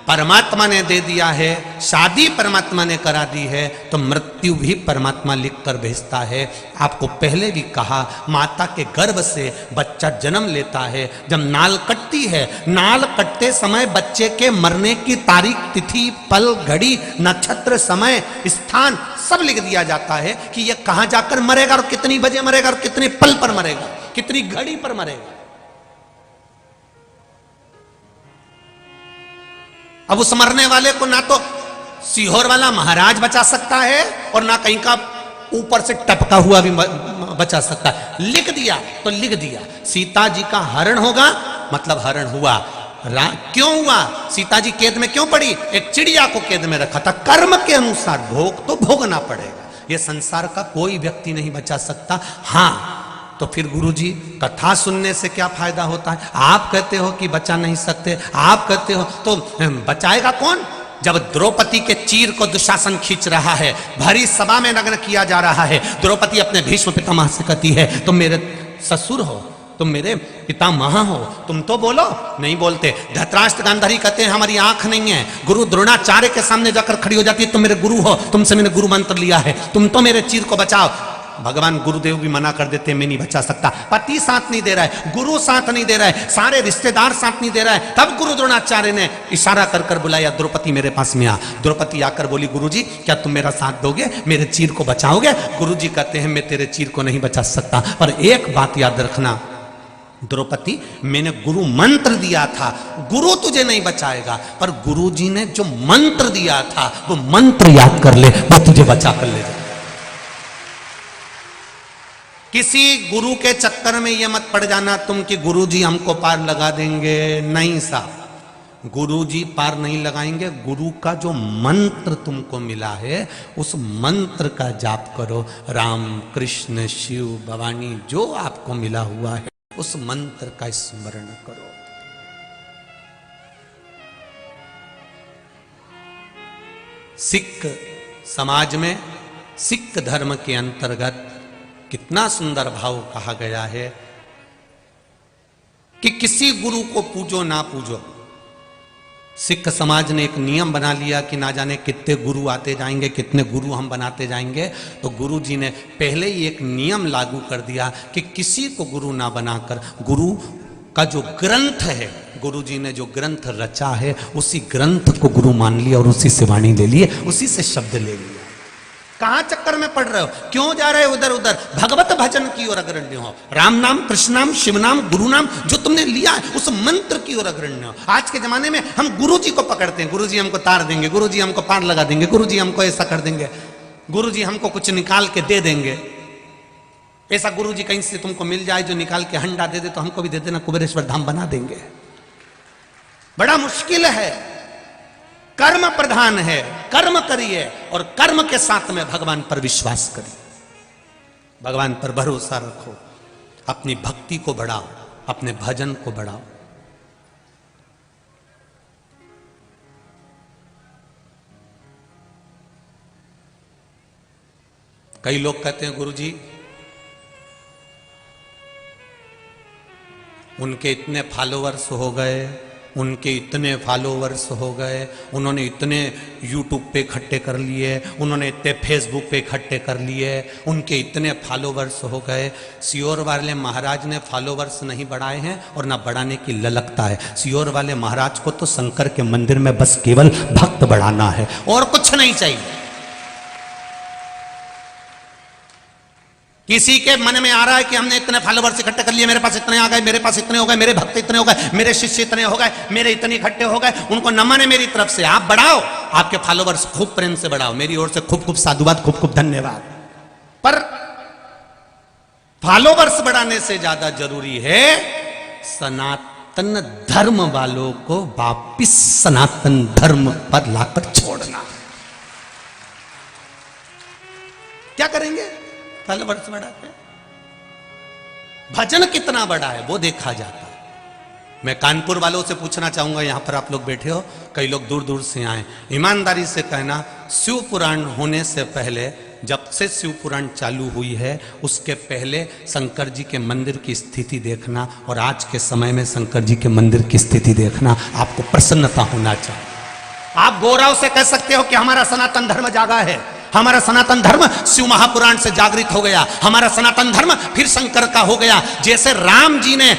परमात्मा ने दे दिया है, शादी परमात्मा ने करा दी है, तो मृत्यु भी परमात्मा लिख कर भेजता है। आपको पहले भी कहा, माता के गर्भ से बच्चा जन्म लेता है। जब नाल कटती है, नाल कटते समय बच्चे के मरने की तारीख, तिथि, पल, घड़ी, नक्षत्र, समय, स्थान सब लिख दिया जाता है कि यह कहां जाकर मरेगा और कितनी बजे मरेगा और कितने पल पर मरेगा, कितनी घड़ी पर मरेगा। अब उस मरने वाले को ना तो सीहोर वाला महाराज बचा सकता है और ना कहीं का ऊपर से टपका हुआ भी बचा सकता है। लिख दिया तो लिख दिया। सीता जी का हरण होगा, मतलब हरण हुआ। क्यों हुआ? सीता जी कैद में क्यों पड़ी? एक चिड़िया को कैद में रखा था। कर्म के अनुसार भोग तो भोगना पड़ेगा। यह संसार का कोई व्यक्ति नहीं बचा सकता। हाँ, तो फिर गुरुजी कथा सुनने से क्या फायदा होता है? आप कहते हो कि बचा नहीं सकते, आप कहते हो, तो बचाएगा कौन? जब द्रौपदी के चीर को दुशासन खींच रहा है, भरी सभा में नग्न किया जा रहा है, द्रौपदी अपने भीष्म पितामह से कहती है, तुम मेरे ससुर हो, तुम मेरे पितामह हो, तुम तो बोलो। नहीं बोलते। धृतराष्ट्र गांधारी कहते हैं हमारी आंख नहीं है। गुरु द्रोणाचार्य के सामने जाकर खड़ी हो जाती है, तुम मेरे गुरु हो, तुमसे मैंने गुरु मंत्र लिया है, तुम तो मेरे चीर को बचाओ। भगवान गुरुदेव भी मना कर देते हैं, मैं नहीं बचा सकता। पति साथ नहीं दे रहा है, गुरु साथ नहीं दे रहा है, सारे रिश्तेदार साथ नहीं दे रहा है। तब गुरु द्रोणाचार्य ने इशारा कर कर बुलाया, द्रौपदी मेरे पास में आ। द्रौपदी आकर बोली, गुरुजी क्या तुम मेरा साथ दोगे, मेरे चीर को बचाओगे? गुरुजी कहते हैं मैं तेरे चीर को नहीं बचा सकता, पर एक बात याद रखना द्रौपदी, मैंने गुरु मंत्र दिया था, गुरु तुझे नहीं बचाएगा, पर गुरुजी ने जो मंत्र दिया था वो मंत्र याद कर ले, वो तुझे बचा कर ले। किसी गुरु के चक्कर में यह मत पड़ जाना तुम कि गुरुजी हमको पार लगा देंगे। नहीं साहब, गुरुजी पार नहीं लगाएंगे। गुरु का जो मंत्र तुमको मिला है उस मंत्र का जाप करो। राम, कृष्ण, शिव, भवानी, जो आपको मिला हुआ है उस मंत्र का स्मरण करो। सिख समाज में, सिख धर्म के अंतर्गत कितना सुंदर भाव कहा गया है कि किसी गुरु को पूजो ना पूजो। सिख समाज ने एक नियम बना लिया कि ना जाने कितने गुरु आते जाएंगे, कितने गुरु हम बनाते जाएंगे। तो गुरु जी ने पहले ही एक नियम लागू कर दिया कि किसी को गुरु ना बनाकर, गुरु का जो ग्रंथ है, गुरु जी ने जो ग्रंथ रचा है उसी ग्रंथ को गुरु मान लिया और उसी से वाणी ले लिए, उसी से शब्द ले लिया। कहां चक्कर में पड़ रहे हो? क्यों जा रहे हो इधर उधर? भगवत भजन की ओर अग्रण्य हो। राम नाम, कृष्ण नाम, शिव नाम, गुरु नाम जो तुमने लिया है उस मंत्र की ओर अग्रण्य हो। आज के जमाने में हम गुरु जी को पकड़ते हैं, गुरु जी हमको तार देंगे, गुरु जी हमको पार लगा देंगे, गुरु जी हमको ऐसा कर देंगे, गुरु जी हमको कुछ निकाल के दे देंगे। ऐसा गुरु जी कहीं से तुमको मिल जाए जो निकाल के हंडा दे दे तो हमको भी दे देना, कुबेरेश्वर धाम बना देंगे। बड़ा मुश्किल है। कर्म प्रधान है, कर्म करिए और कर्म के साथ में भगवान पर विश्वास करिए, भगवान पर भरोसा रखो, अपनी भक्ति को बढ़ाओ, अपने भजन को बढ़ाओ। कई लोग कहते हैं गुरुजी उनके इतने फॉलोअर्स हो गए, उनके इतने फॉलोवर्स हो गए, उन्होंने इतने यूट्यूब पे इकट्ठे कर लिए, उन्होंने इतने फेसबुक पे इकट्ठे कर लिए, उनके इतने फॉलोवर्स हो गए। सीहोर वाले महाराज ने फॉलोवर्स नहीं बढ़ाए हैं और ना बढ़ाने की ललकता है। सीहोर वाले महाराज को तो शंकर के मंदिर में बस केवल भक्त बढ़ाना है और कुछ नहीं चाहिए। किसी के मन में आ रहा है कि हमने इतने फॉलोवर्स इकट्ठे कर लिए, मेरे पास इतने आ गए, मेरे पास इतने हो गए, मेरे भक्त इतने हो गए, मेरे शिष्य इतने हो गए, मेरे इतने इकट्ठे हो गए, उनको न माने मेरी तरफ से। आप बढ़ाओ, आपके फॉलोवर्स खूब प्रेम से बढ़ाओ, मेरी ओर से खूब खूब साधुवाद, खूब खूब धन्यवाद। पर फॉलोवर्स बढ़ाने से ज्यादा जरूरी है सनातन धर्म वालों को वापिस सनातन धर्म पर लाकर छोड़ना। क्या करेंगे? फॉलोवर्स बढ़ाते, भजन कितना बड़ा है वो देखा जाता है। मैं कानपुर वालों से पूछना चाहूंगा, यहां पर आप लोग बैठे हो, कई लोग दूर दूर से आए, ईमानदारी से कहना, शिव पुराण होने से पहले, जब से शिव पुराण चालू हुई है उसके पहले शंकर जी के मंदिर की स्थिति देखना और आज के समय में शंकर जी के मंदिर की स्थिति देखना, आपको प्रसन्नता होना चाहिए। आप गौरव से कह सकते हो कि हमारा सनातन धर्म जागा है, हमारा सनातन धर्म शिव महापुराण से जागृत हो गया, हमारा सनातन धर्म फिर शंकर का हो गया। जैसे राम जी ने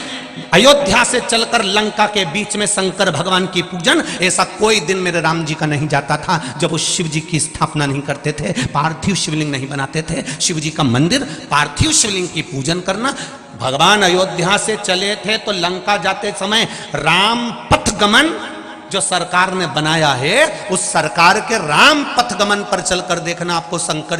अयोध्या से चलकर लंका के बीच में शंकर भगवान की पूजन, ऐसा कोई दिन मेरे राम जी का नहीं जाता था जब वो शिव जी की स्थापना नहीं करते थे, पार्थिव शिवलिंग नहीं बनाते थे। शिव जी का मंदिर, पार्थिव शिवलिंग की पूजन करना। भगवान अयोध्या से चले थे तो लंका जाते समय राम पथगमन जो सरकार ने बनाया है, उस सरकार के राम पथगमन पर चलकर देखना, आपको शंकर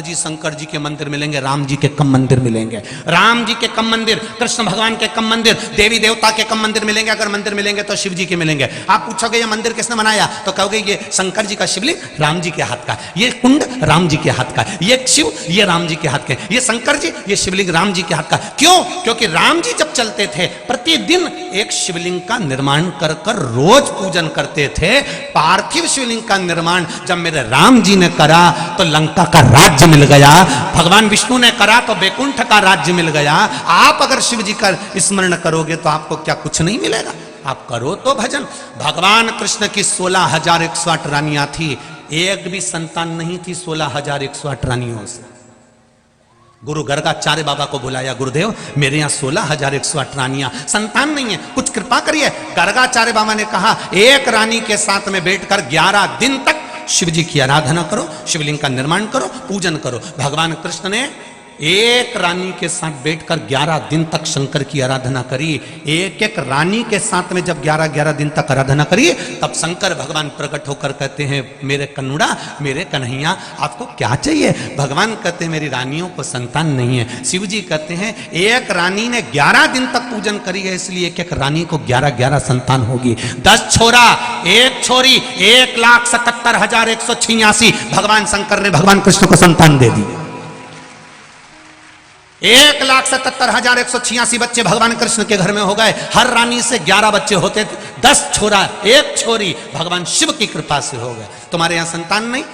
जी के मंदिर मिलेंगे, राम जी के कम मंदिर मिलेंगे। राम जी के कम मंदिर, कृष्ण भगवान के कम मंदिर, देवी देवता के कम मंदिर मिलेंगे। अगर मंदिर मिलेंगे तो शिव जी के मिलेंगे। आप पूछोगे ये मंदिर किसने बनाया, तो कहोगे ये शंकर जी का शिवलिंग राम जी के हाथ का, ये कुंड राम जी के हाथ का, ये शिव ये राम जी के हाथ के, ये शंकर जी ये शिवलिंग राम जी के हाथ का। क्यों? क्योंकि राम जी जब चलते थे प्रतिदिन एक शिवलिंग का निर्माण कर कर रोज पूजन करते थे। पार्थिव शिवलिंग का निर्माण जब मेरे राम जी ने करा तो लंका का राज्य मिल गया, भगवान विष्णु ने करा तो बैकुंठ का राज्य मिल गया। आप अगर शिव जी का स्मरण करोगे तो आपको क्या कुछ नहीं मिलेगा? आप करो तो भजन। भगवान कृष्ण की 16,108 रानियां थी, एक भी संतान नहीं थी 16,108 रानियों से। गुरु गर्गाचार्य बाबा को बुलाया, गुरुदेव मेरे यहाँ 16,108 रानियां, संतान नहीं है, कुछ कृपा करिए। गर्गाचार्य बाबा ने कहा एक रानी के साथ में बैठकर 11 दिन तक शिव जी की आराधना करो, शिवलिंग का निर्माण करो, पूजन करो। भगवान कृष्ण ने एक रानी के साथ बैठकर 11 दिन तक शंकर की आराधना करी। एक एक रानी के साथ में जब 11-11 दिन तक आराधना करी, तब शंकर भगवान प्रकट होकर कहते हैं मेरे कन्नुड़ा, मेरे कन्हैया आपको क्या चाहिए? भगवान कहते हैं मेरी रानियों को संतान नहीं है। शिव जी कहते हैं एक रानी ने 11 दिन तक पूजन करी है, इसलिए एक एक रानी को 11-11 संतान होगी। 10 छोरा 1 छोरी, 1,77,186 भगवान शंकर ने भगवान कृष्ण को संतान दे दी। 1,77,186 बच्चे भगवान कृष्ण के घर में हो गए। हर रानी से 11 बच्चे होते थे, 10 छोरा 1 छोरी भगवान शिव की कृपा से हो गए। तुम्हारे यहाँ संतान नहीं,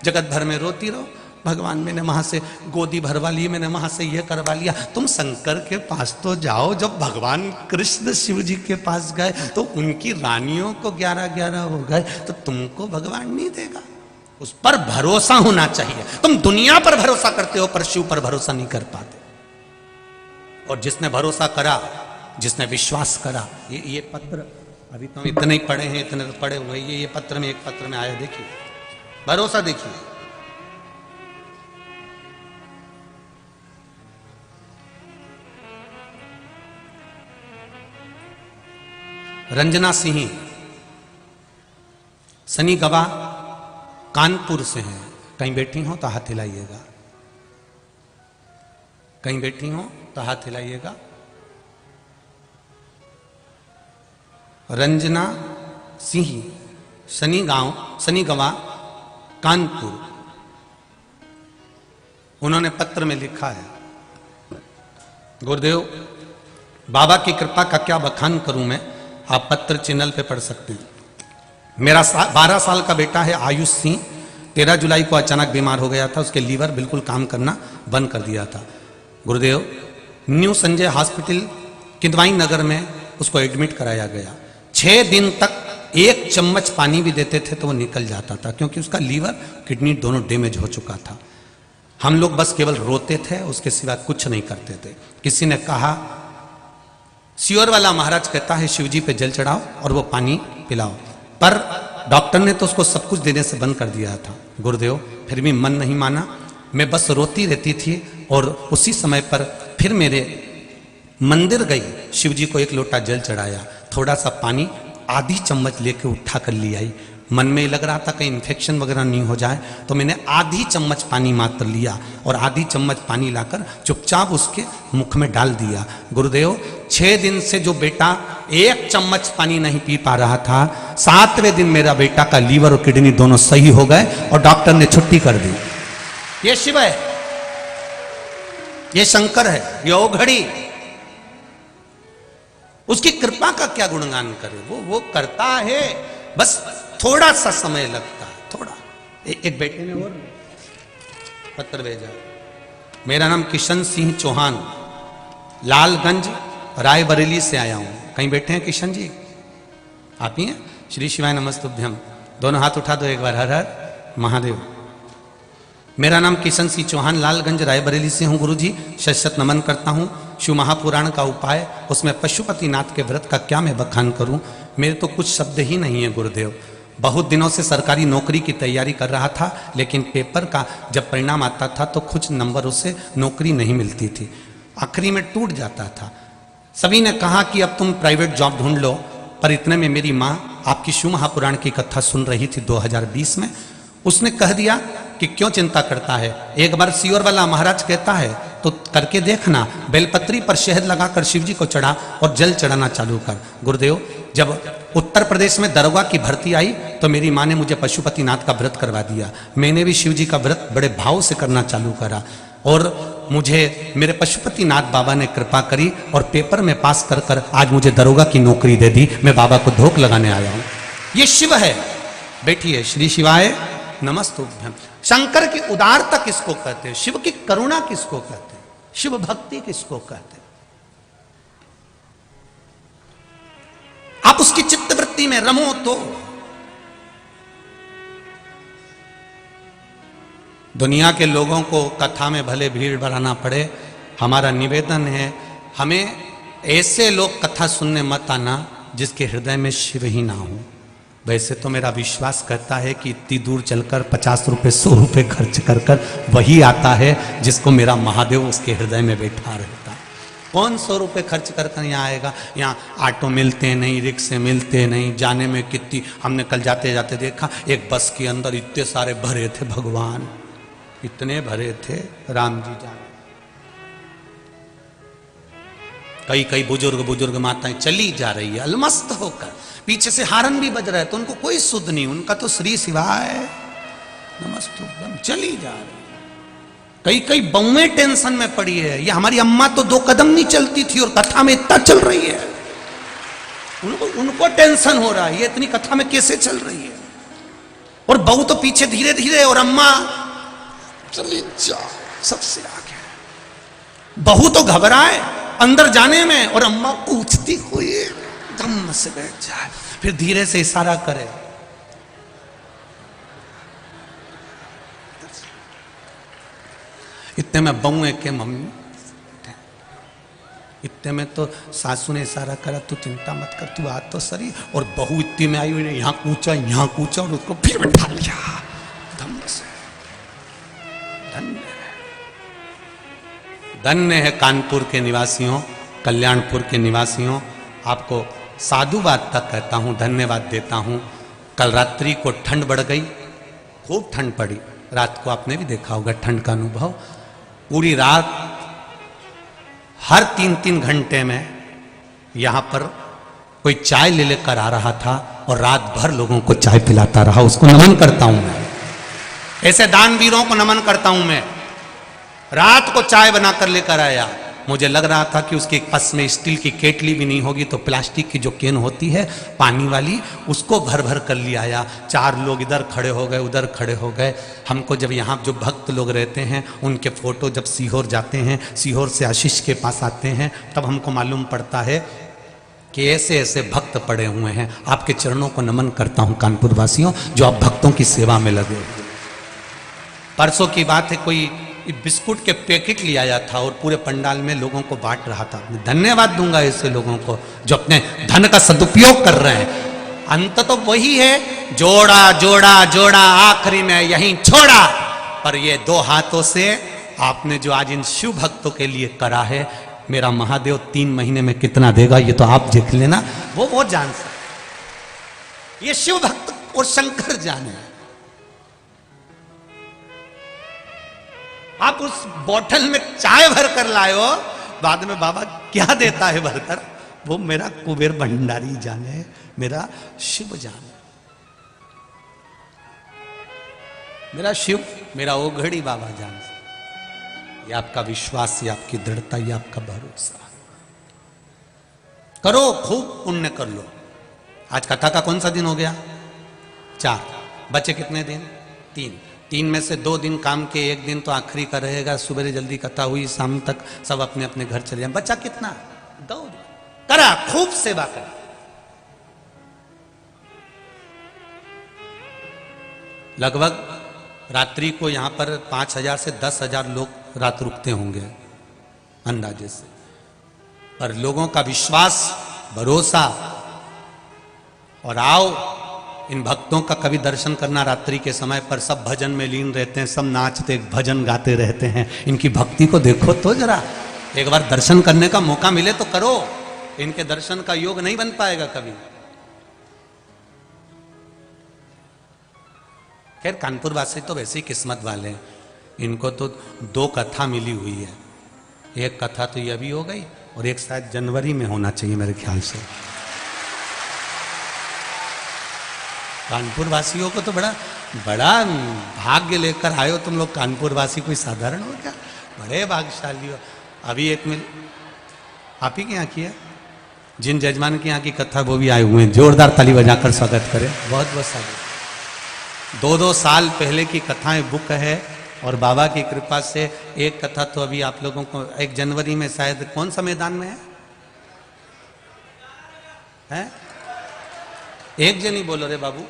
जगत भर में रोती रहो, भगवान मैंने वहां से गोदी भरवा ली, मैंने वहां से ये करवा लिया। तुम शंकर के पास तो जाओ। जब भगवान कृष्ण शिव जी के पास गए तो उनकी रानियों को 11-11 हो गए, तो तुमको भगवान नहीं देगा? उस पर भरोसा होना चाहिए। तुम दुनिया पर भरोसा करते हो पर शिव पर भरोसा नहीं कर पाते। और जिसने भरोसा करा, जिसने विश्वास करा, ये पत्र अभी तो इतने ही पढ़े हैं, इतने तो पढ़े हुए, ये पत्र में, एक पत्र में आया, देखिए भरोसा देखिए। रंजना सिंह सनी गवाह कानपुर से हैं। कहीं बैठी हो तो हाथ हिलाइएगा, कहीं बैठी हो तो हाथ हिलाइएगा। रंजना सिंह सनी गवाह कानपुर, उन्होंने पत्र में लिखा है, गुरुदेव बाबा की कृपा का क्या बखान करूं मैं, आप पत्र चैनल पे पढ़ सकते हैं। मेरा 12 साल का बेटा है आयुष सिंह, 13 जुलाई को अचानक बीमार हो गया था, उसके लीवर बिल्कुल काम करना बंद कर दिया था। गुरुदेव न्यू संजय हॉस्पिटल किदवाई नगर में उसको एडमिट कराया गया। 6 दिन तक 1 चम्मच पानी भी देते थे तो वो निकल जाता था, क्योंकि उसका लीवर किडनी दोनों डैमेज हो चुका था। हम लोग बस केवल रोते थे, उसके सिवा कुछ नहीं करते थे। किसी ने कहा सियोर वाला महाराज कहता है शिव जी पे जल चढ़ाओ और वो पानी पिलाओ, पर डॉक्टर ने तो उसको सब कुछ देने से बंद कर दिया था। गुरुदेव फिर भी मन नहीं माना, मैं बस रोती रहती थी। और उसी समय पर फिर मेरे मंदिर गई, शिव जी को 1 लोटा जल चढ़ाया, थोड़ा सा पानी आधी चम्मच लेके उठा कर ले आई। मन में लग रहा था कहीं इन्फेक्शन वगैरह नहीं हो जाए, तो मैंने आधी चम्मच पानी मात्र लिया और आधी चम्मच पानी लाकर चुपचाप उसके मुख में डाल दिया। गुरुदेव 6 दिन से जो बेटा 1 चम्मच पानी नहीं पी पा रहा था, 7वें दिन मेरा बेटा का लीवर और किडनी दोनों सही हो गए और डॉक्टर ने छुट्टी कर दी। ये शिव है, ये शंकर है, ये ओघड़ी। उसकी कृपा का क्या गुणगान करे, वो करता है, बस थोड़ा सा समय लगता है, थोड़ा। एक बेटे ने और पत्र भेजा, मेरा नाम किशन सिंह चौहान, लालगंज रायबरेली से आया हूं। कहीं बैठे हैं किशन जी? आप ही हैं? श्री शिवाय नमस्तुभ्यम। दोनों हाथ उठा दो एक बार, हर हर महादेव। मेरा नाम किशन सिंह चौहान, लालगंज रायबरेली से हूँ गुरुजी। शत नमन करता हूँ। शिव महापुराण का उपाय, उसमें पशुपतिनाथ के व्रत का क्या मैं बखान करूँ, मेरे तो कुछ शब्द ही नहीं है गुरुदेव। बहुत दिनों से सरकारी नौकरी की तैयारी कर रहा था, लेकिन पेपर का जब परिणाम आता था तो कुछ नंबरों से नौकरी नहीं मिलती थी, आखिरी में टूट जाता था। सभी ने कहा कि अब तुम प्राइवेट जॉब ढूंढ लो, पर इतने में मेरी माँ आपकी शिव महापुराण की कथा सुन रही थी 2020 में। उसने कह दिया कि क्यों चिंता करता है, एक बार सियोर वाला महाराज कहता है तो करके देखना। बेलपत्री पर शहद लगाकर शिव जी को चढ़ा और जल चढ़ाना चालू कर। गुरुदेव, जब उत्तर प्रदेश में दरोगा की भर्ती आई तो मेरी माँ ने मुझे पशुपतिनाथ का व्रत करवा दिया। मैंने भी शिव जी का व्रत बड़े भाव से करना चालू करा और मुझे मेरे पशुपतिनाथ बाबा ने कृपा करी और पेपर में पास कर कर आज मुझे दरोगा की नौकरी दे दी। मैं बाबा को धोख लगाने आया हूं। ये शिव है। बैठिए। श्री शिवाय नमस्तुभ्यं। शंकर की उदारता किसको कहते हैं, शिव की करुणा किसको कहते हैं, शिव भक्ति किसको कहते हैं। आप उसकी चित्तवृत्ति में रमो तो। दुनिया के लोगों को कथा में भले भीड़ बढ़ाना पड़े, हमारा निवेदन है हमें ऐसे लोग कथा सुनने मत आना जिसके हृदय में शिव ही ना हो। वैसे तो मेरा विश्वास करता है कि इतनी दूर चलकर 50 रुपए 100 रुपए खर्च कर कर वही आता है जिसको मेरा महादेव उसके हृदय में बैठा रहता है। कौन 100 रुपए खर्च कर कर यहाँ आएगा। यहाँ ऑटो मिलते नहीं, रिक्शे मिलते नहीं, जाने में कितनी, हमने कल जाते जाते देखा एक बस के अंदर इतने सारे भरे थे, भगवान इतने भरे थे, राम जी जाने। कई कई बुजुर्ग माताएं चली जा रही है अलमस्त होकर, पीछे से हारन भी बज रहा है तो उनको कोई सुध नहीं, उनका तो श्री शिवाय नमस्तुभ्यं चली जा रही है। कई कई बहुएं टेंशन में पड़ी है। ये हमारी अम्मा तो 2 कदम नहीं चलती थी और कथा में इतना चल रही है। उनको टेंशन हो रहा है ये इतनी कथा में कैसे चल रही है। और बहू तो पीछे धीरे धीरे और अम्मा चली जा सबसे आगे। बहू तो घबराए अंदर जाने में और अम्मा पूछती हुई धम्म से बैठ जाए, फिर धीरे से इशारा करे। इतने में बहू के मम्मी, इतने में तो सासू ने इशारा करा तू चिंता मत कर, तू आ तो सही। और बहू इतनी में आई हुई ने यहाँ कूचा और उसको फिर बैठा लिया धम्म से। धन्य है कानपुर के निवासियों, कल्याणपुर के निवासियों। आपको साधुवाद तक कहता हूं, धन्यवाद देता हूं। कल रात्रि को ठंड बढ़ गई, खूब ठंड पड़ी। रात को आपने भी देखा होगा ठंड का अनुभव। पूरी रात हर 3-3 घंटे में यहां पर कोई चाय ले लेकर आ रहा था और रात भर लोगों को चाय पिलाता रहा। उसको नमन करता हूं मैं, ऐसे दानवीरों को नमन करता हूं मैं। रात को चाय बनाकर लेकर आया। मुझे लग रहा था कि उसके पास में स्टील की केटली भी नहीं होगी तो प्लास्टिक की जो केन होती है पानी वाली, उसको भर भर कर ले आया। 4 लोग इधर खड़े हो गए, उधर खड़े हो गए। हमको जब यहाँ जो भक्त लोग रहते हैं उनके फोटो जब सीहोर जाते हैं, सीहोर से आशीष के पास आते हैं, तब हमको मालूम पड़ता है कि ऐसे ऐसे भक्त पड़े हुए हैं। आपके चरणों को नमन करता हूँ कानपुर वासियों, जो आप भक्तों की सेवा में लगे। परसों की बात है, कोई बिस्कुट के पैकेट ले आया था और पूरे पंडाल में लोगों को बांट रहा था। धन्यवाद दूंगा ऐसे लोगों को जो अपने धन का सदुपयोग कर रहे हैं। अंत तो वही है, जोड़ा जोड़ा जोड़ा आखिरी में यहीं छोड़ा। पर ये 2 हाथों से आपने जो आज इन शिव भक्तों के लिए करा है, मेरा महादेव 3 महीने में कितना देगा ये तो आप देख लेना, वो जान सकते। ये शिव भक्त और शंकर जाने। आप उस बोतल में चाय भर कर लाए हो, बाद में बाबा क्या देता है भरकर, वो मेरा कुबेर भंडारी जाने, मेरा शिव जाने। मेरा शिव, मेरा ओघड़ी बाबा जान। ये आपका विश्वास, ये आपकी दृढ़ता, ये आपका भरोसा। करो, खूब पुण्य कर लो। आज कथा का कौन सा दिन हो गया? 4। बचे कितने दिन? 3 में से 2 दिन काम के, 1 दिन तो आखिरी का रहेगा। सुबह जल्दी कथा हुई, शाम तक सब अपने अपने घर चले जाए। बचा कितना? 2 दिन। करा, खूब सेवा करा। लगभग रात्रि को यहाँ पर 5,000 से 10,000 लोग रात रुकते होंगे अंदाजे से। पर लोगों का विश्वास, भरोसा, और आओ इन भक्तों का कभी दर्शन करना रात्रि के समय पर। सब भजन में लीन रहते हैं, सब नाचते भजन गाते रहते हैं। इनकी भक्ति को देखो तो जरा, एक बार दर्शन करने का मौका मिले तो करो। इनके दर्शन का योग नहीं बन पाएगा कभी। खैर कानपुर वासी तो वैसे ही किस्मत वाले हैं, इनको तो 2 कथा मिली हुई है। एक कथा तो ये भी हो गई और एक शायद जनवरी में होना चाहिए मेरे ख्याल से। कानपुर वासियों को तो बड़ा भाग्य लेकर आए हो तुम लोग। कानपुर वासी कोई साधारण हो क्या? बड़े भाग्यशाली हो। अभी एक मिल आप ही के यहाँ की है, जिन जजमान के यहाँ की कथा वो भी आए हुए हैं। जोरदार ताली बजाकर स्वागत करें। बहुत बहुत स्वागत। 2-2 साल पहले की कथाएं बुक है और बाबा की कृपा से एक कथा तो अभी आप लोगों को 1 जनवरी में शायद कौन सा मैदान में है? एक जन ही बोलो रे बाबू।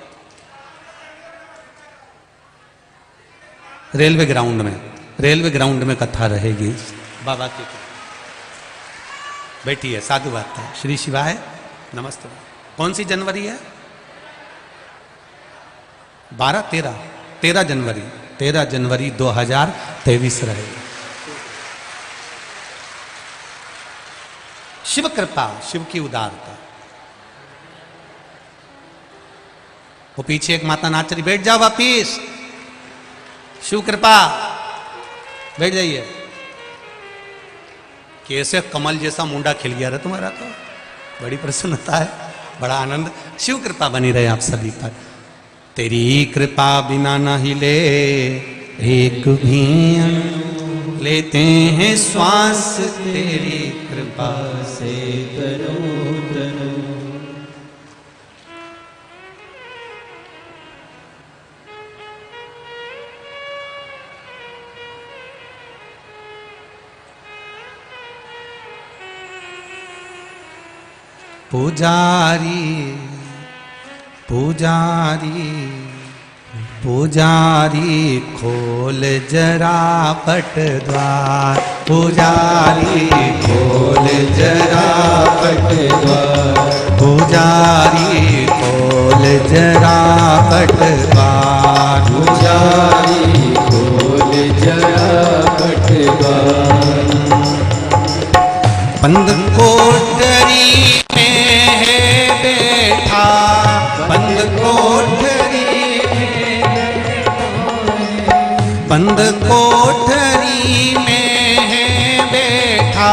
रेलवे ग्राउंड में कथा रहेगी बाबा की। बैठिए, साधु बात है। श्री शिवाय, नमस्ते। कौन सी जनवरी है? 13 जनवरी 2023 रहेगी। शिव कृपा, शिव की उदारता। वो पीछे एक माता नाच रही, बैठ जाओ वापिस। शिव कृपा, बैठ जाइए। कैसे कमल जैसा मुंडा खिल गया रहा तुम्हारा, तो बड़ी प्रसन्नता है, बड़ा आनंद। शिव कृपा बनी रहे आप सभी पर। तेरी कृपा बिना न हिले एक भी अणु, लेते हैं श्वास तेरी कृपा से तरो तरो। पुजारी खोल जरा पट द्वार। पुजारी खोल जरा पट द्वार। पुजारी खोल जरा पट द्वार। पुजारी खोल जरा पट द्वार। बंद कोठरी में है बैठा, बंद कोठरी में है बैठा,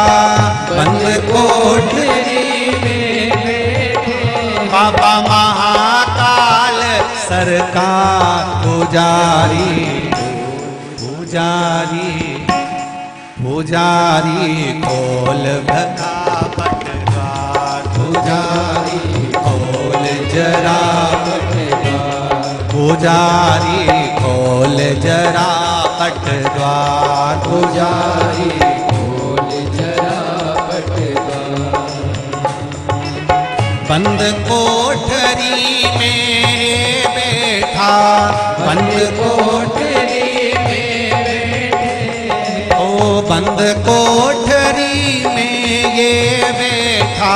बंद कोठरी में बैठा। बाबा महाकाल सरकार। पुजारी खोल भगा पट द्वार। पुजारी खोल जरा पट द्वार। पुजारी खोल जरा पट द्वार। पुजारी खोल जरा पट द्वार। बंद कोठरी में बैठा, बंद कोठरी में बैठे। ओ बंद कोठरी में ये बैठा,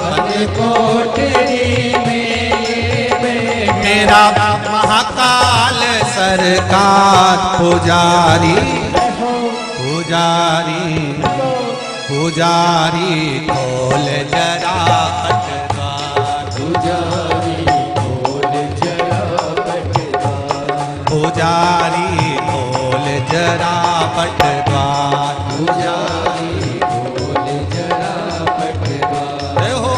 बंद कोठरी में ये बैठा। मेरा महाकाल सरकार। पुजारी खोल जरा पट द्वार। पुजारी खोल जरा पट द्वार। पुजारी खोल जरा पट द्वार। पुजारी खोल जरा पट द्वार। हो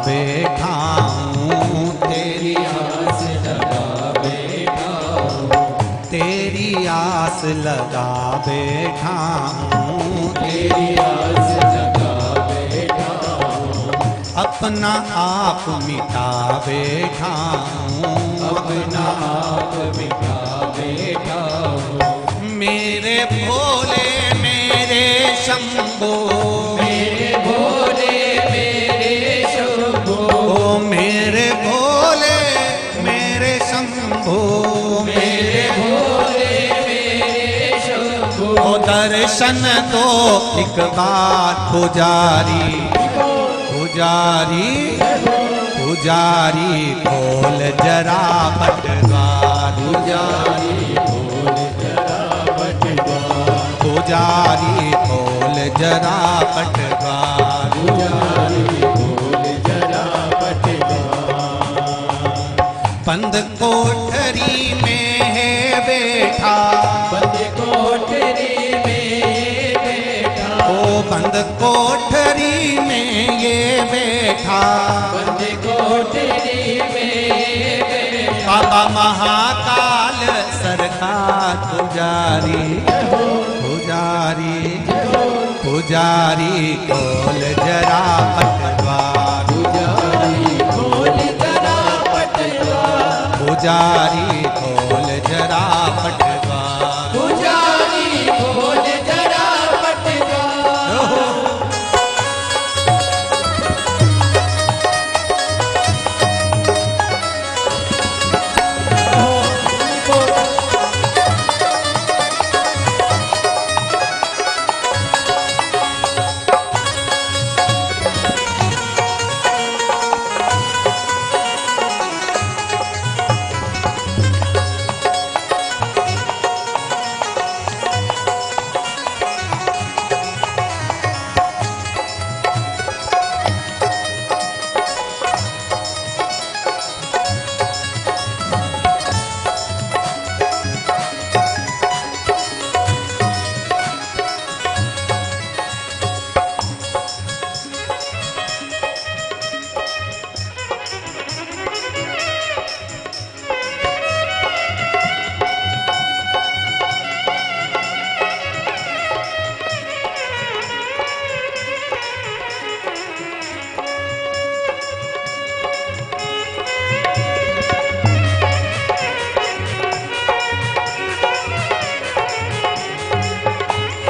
बैठा हूँ, तेरी आस लगा बैठा हूँ, तेरी आस लगा बैठा हूँ, तेरी आस लगा बैठा हूँ, अपना आप मिटा बैठा हूँ, अपना आप मिटा बैठा हूँ। मेरे भोले मेरे शंभो, मेरे भोले मेरे शंभो, ओ मेरे भोले मेरे शंभो, मेरे भोले मेरे शंभो, ओ दर्शन दो एक बार पुजारी, पुजारी पुजारी खोल जरा पटद्वार, पुजारी खोल जरा पटद्वार, पुजारी खोल जरा पटद्वार, पुजारी खोल जरा पटद्वार। बंद कोठरी में है बैठा, बंद कोठरी में बैठा, ओ बंद कोठरी में ये बैठा, बंद कोठरी में बैठा, बाबा महाकाल सरकार पुजारी, पुजारी पुजारी खोल जरा पटद्वार, पुजारी खोल जरा पटद्वार, पुजारी खोल जरा पटद्वार, पुजारी खोल जरा पटद्वार।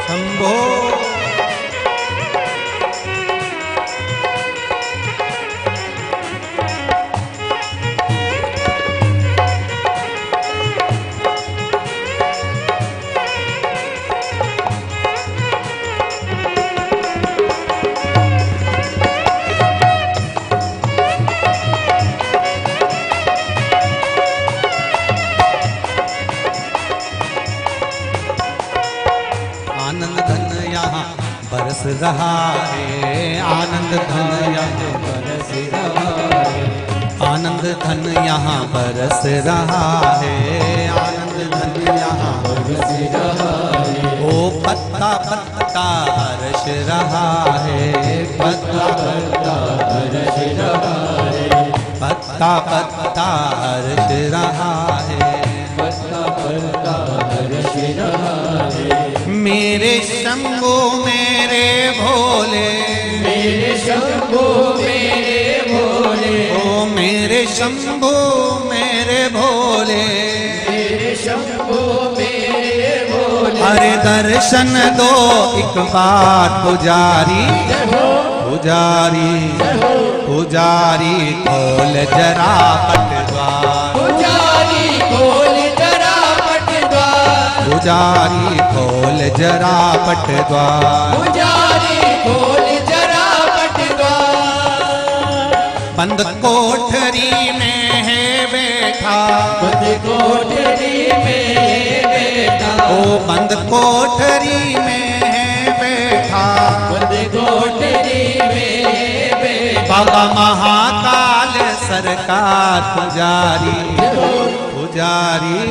शंभो आनंद धन यहाँ बरस रहा है, आनंद धन यहाँ बरस रहा है, आनंद धन यहाँ बरस रहा है, आनंद धन यहाँ बरस रहा है, ओ पत्ता पत्ता हर्ष रहा है, पत्ता पत्ता हर्ष रहा है, पत्ता पत्ता हर्ष रहा है, पत्ता पत्ता हर्ष रहा है। मेरे शंभो मेरे भोले, मेरे शंभो मेरे भोले, ओ मेरे शंभो मेरे भोले, मेरे शंभो मेरे भोले, अरे दर्शन दो एक बार पुजारी, पुजारी पुजारी खोल जरा पटद्वार, पुजारी खोल जरा पटद्वार, पुजारी खोल जरा पटद्वार, पुजारी खोल जरा पटद्वार। बंद कोठरी में है बैठा, बंद कोठरी में बैठा, ओ बंद कोठरी में है बैठा, बंद कोठरी में बैठा, बाबा महाकाल सरकार पुजारी, पुजारी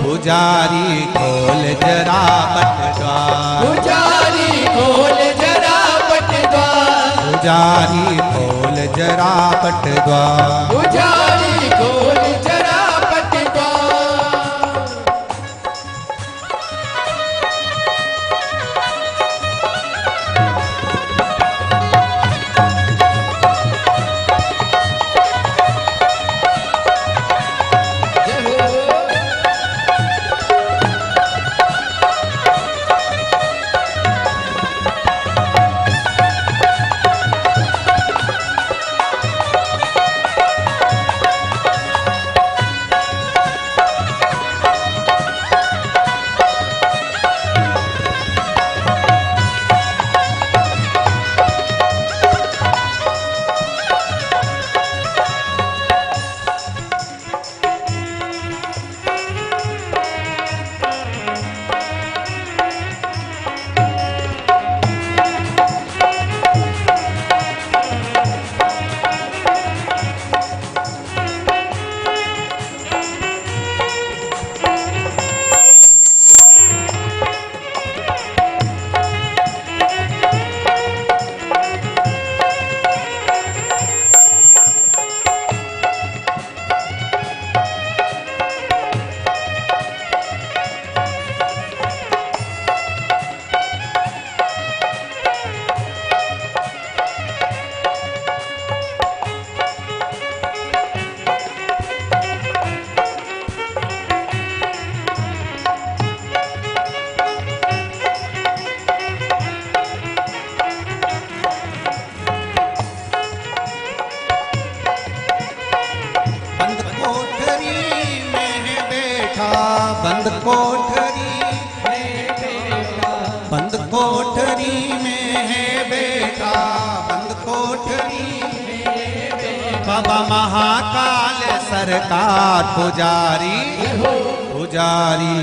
पुजारी खोल जरा पटद्वार, पुजारी खोल जरा पटद्वार, पुजारी खोल जरा पट द्वार। पुजारी खोल जरा पट द्वार। बंद कोठरी बंद कोठरी में है बेटा, बंद कोठरी बाबा महाकाल सरकार। पुजारी पुजारी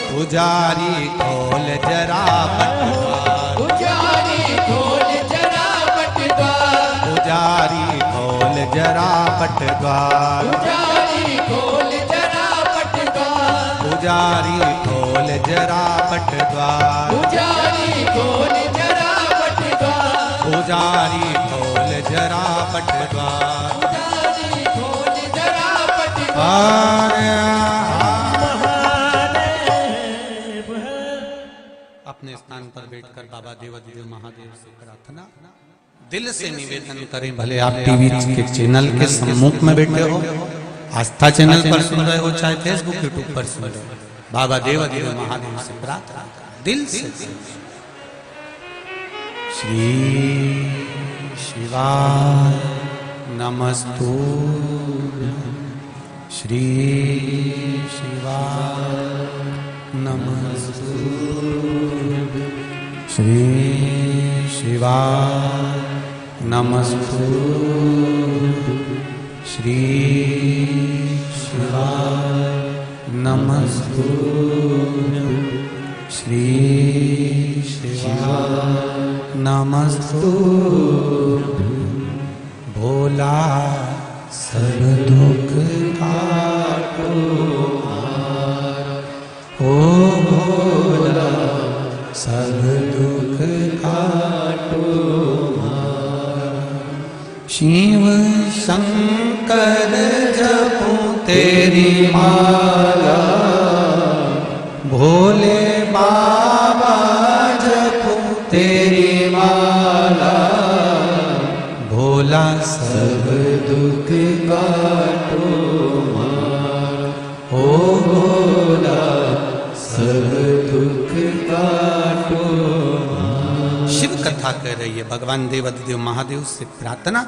पुजारी खोल जरा पट द्वार। पुजारी खोल जरा पट द्वार। पुजारी खोल जरा पट द्वार। पुजारी खोल जरा पट द्वार। पुजारी खोल जरा पट द्वार। पुजारी खोल जरा पट द्वार। पुजारी खोल जरा पट द्वार। पुजारी खोल जरा पट द्वार। अपने स्थान पर बैठकर बाबा देवादिदेव महादेव से प्रार्थना, दिल से निवेदन करें। भले आप टीवी के चैनल के सम्मुख में बैठे हो, आस्था चैनल पर सुन रहे हो, चाहे फेसबुक यूट्यूब पर सुन रहे हो, बाबा देवादिदेव महादेव से प्रार्थना दिल से। श्री शिवाय नमस्तुभ्यं। श्री शिवाय नमस्तुभ्यं। श्री शिवाय नमस्तुभ्यं। श्री शिवाय नमस्तुभ्यं। श्री शिवाय नमस्तुभ्यं। भोला सब दुख काटो ओ भोला सब दुख काटो। शिव शंकर जपूं तेरी माला, भोले बाबा जपूं तेरी माला। भोला सब दुख काटो ओ भोला सब दुख काटो। शिव कथा कह रही है भगवान देवादिदेव महादेव से प्रार्थना।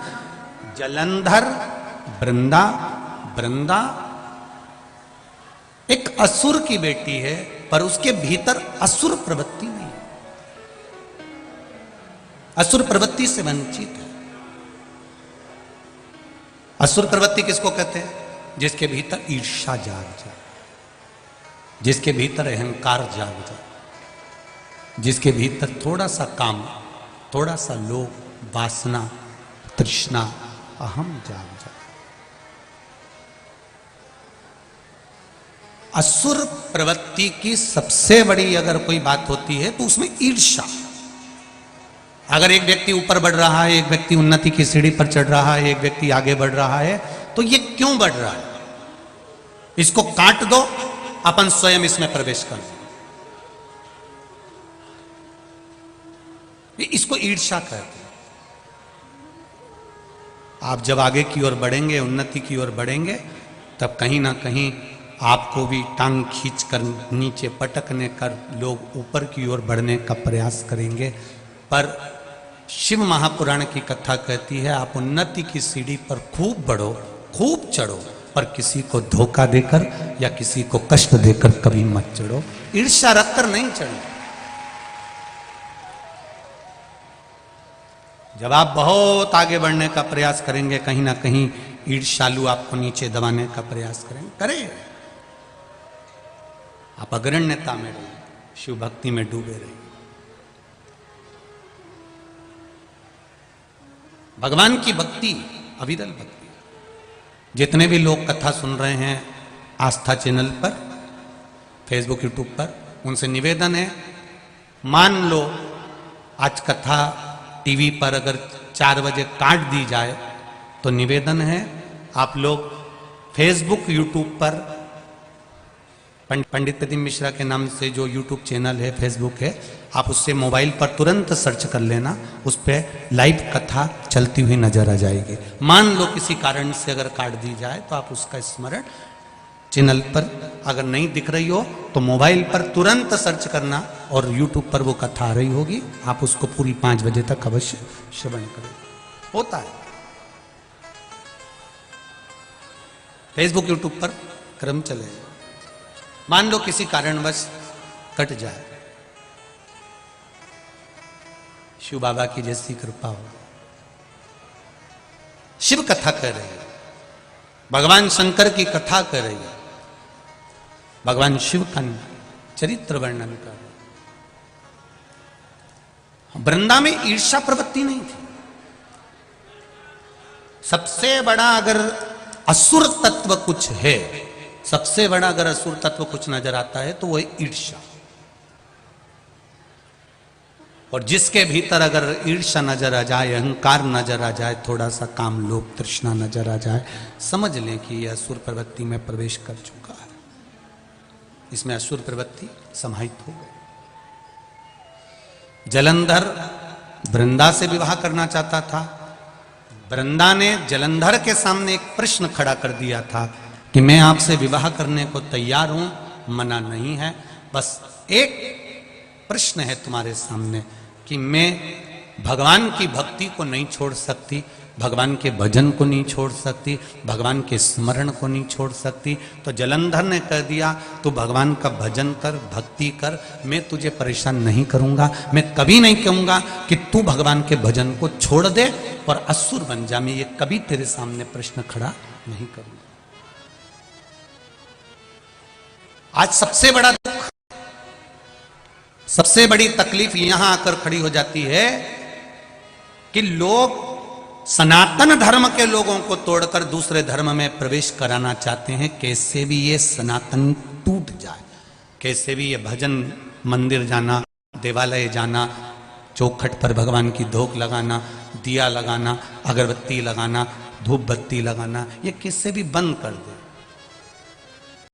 जलंधर वृंदा, वृंदा एक असुर की बेटी है, पर उसके भीतर असुर प्रवृत्ति नहीं, असुर प्रवृत्ति से वंचित है। असुर प्रवृत्ति किसको कहते हैं? जिसके भीतर ईर्ष्या जाग जाए, जिसके भीतर अहंकार जाग जाए, जिसके भीतर थोड़ा सा काम, थोड़ा सा लोभ, वासना, तृष्णा, अहम जाग जाए। असुर प्रवृत्ति की सबसे बड़ी अगर कोई बात होती है तो उसमें ईर्ष्या, अगर एक व्यक्ति ऊपर बढ़ रहा है, एक व्यक्ति उन्नति की सीढ़ी पर चढ़ रहा है, एक व्यक्ति आगे बढ़ रहा है, तो ये क्यों बढ़ रहा है? इसको काट दो, अपन स्वयं इसमें प्रवेश कर दो। इसको ईर्ष्या कहते हैं। आप जब आगे की ओर बढ़ेंगे, उन्नति की ओर बढ़ेंगे, तब कहीं ना कहीं आपको भी टांग खींचकर नीचे पटकने कर लोग ऊपर की ओर बढ़ने का प्रयास करेंगे। पर शिव महापुराण की कथा कहती है, आप उन्नति की सीढ़ी पर खूब बढ़ो, खूब चढ़ो, पर किसी को धोखा देकर या किसी को कष्ट देकर कभी मत चढ़ो। ईर्ष्या रखकर नहीं चढ़ो। जब आप बहुत आगे बढ़ने का प्रयास करेंगे, कहीं ना कहीं ईर्ष्यालु आपको नीचे दबाने का प्रयास करेंगे। करें, आप अग्रण्यता में रहिए, शिव भक्ति में डूबे रहिए। भगवान की भक्ति अविरल भक्ति। जितने भी लोग कथा सुन रहे हैं आस्था चैनल पर, फेसबुक, यूट्यूब पर, उनसे निवेदन है, मान लो आज कथा टीवी पर अगर 4 बजे काट दी जाए, तो निवेदन है आप लोग फेसबुक, यूट्यूब पर पंडित प्रदीप मिश्रा के नाम से जो यूट्यूब चैनल है, फेसबुक है, आप उससे मोबाइल पर तुरंत सर्च कर लेना, उस पर लाइव कथा चलती हुई नजर आ जाएगी। मान लो किसी कारण से अगर काट दी जाए, तो आप उसका स्मरण चैनल पर अगर नहीं दिख रही हो तो मोबाइल पर तुरंत सर्च करना और यूट्यूब पर वो कथा आ रही होगी, आप उसको पूरी 5 बजे तक अवश्य श्रवण करें। होता है फेसबुक, यूट्यूब पर क्रम चलेगा। मान लो किसी कारणवश कट जाए, शिव बाबा की जैसी कृपा हो, शिव कथा कर रही है, भगवान शंकर की कथा कर रही है, भगवान शिव का चरित्र वर्णन कर रहे। वृंदा में ईर्ष्या प्रवृत्ति नहीं थी। सबसे बड़ा अगर असुर तत्व कुछ है, सबसे बड़ा अगर असुर तत्व कुछ नजर आता है तो वो है ईर्ष्या। और जिसके भीतर अगर ईर्ष्या नजर आ जाए, अहंकार नजर आ जाए, थोड़ा सा काम लोभ तृष्णा नजर आ जाए, समझ लें कि यह असुर प्रवृत्ति में प्रवेश कर चुका है। इसमें असुर प्रवृत्ति समाहित हो गई। जलंधर वृंदा से विवाह करना चाहता था। वृंदा ने जलंधर के सामने एक प्रश्न खड़ा कर दिया था कि मैं आपसे विवाह करने को तैयार हूं, मना नहीं है, बस एक प्रश्न है तुम्हारे सामने कि मैं भगवान की भक्ति को नहीं छोड़ सकती, भगवान के भजन को नहीं छोड़ सकती, भगवान के स्मरण को नहीं छोड़ सकती। तो जलंधर ने कह दिया, तू भगवान का भजन कर, भक्ति कर, मैं तुझे परेशान नहीं करूंगा, मैं कभी नहीं कहूंगा कि तू भगवान के भजन को छोड़ दे और असुर बन जा, मैं ये कभी तेरे सामने प्रश्न खड़ा नहीं करूंगा। आज सबसे बड़ा दुख, सबसे बड़ी तकलीफ यहां आकर खड़ी हो जाती है कि लोग सनातन धर्म के लोगों को तोड़कर दूसरे धर्म में प्रवेश कराना चाहते हैं। कैसे भी ये सनातन टूट जाए, कैसे भी ये भजन मंदिर जाना, देवालय जाना, चौखट पर भगवान की धोख लगाना, दिया लगाना, अगरबत्ती लगाना, धूप बत्ती लगाना, ये किससे भी बंद कर दे।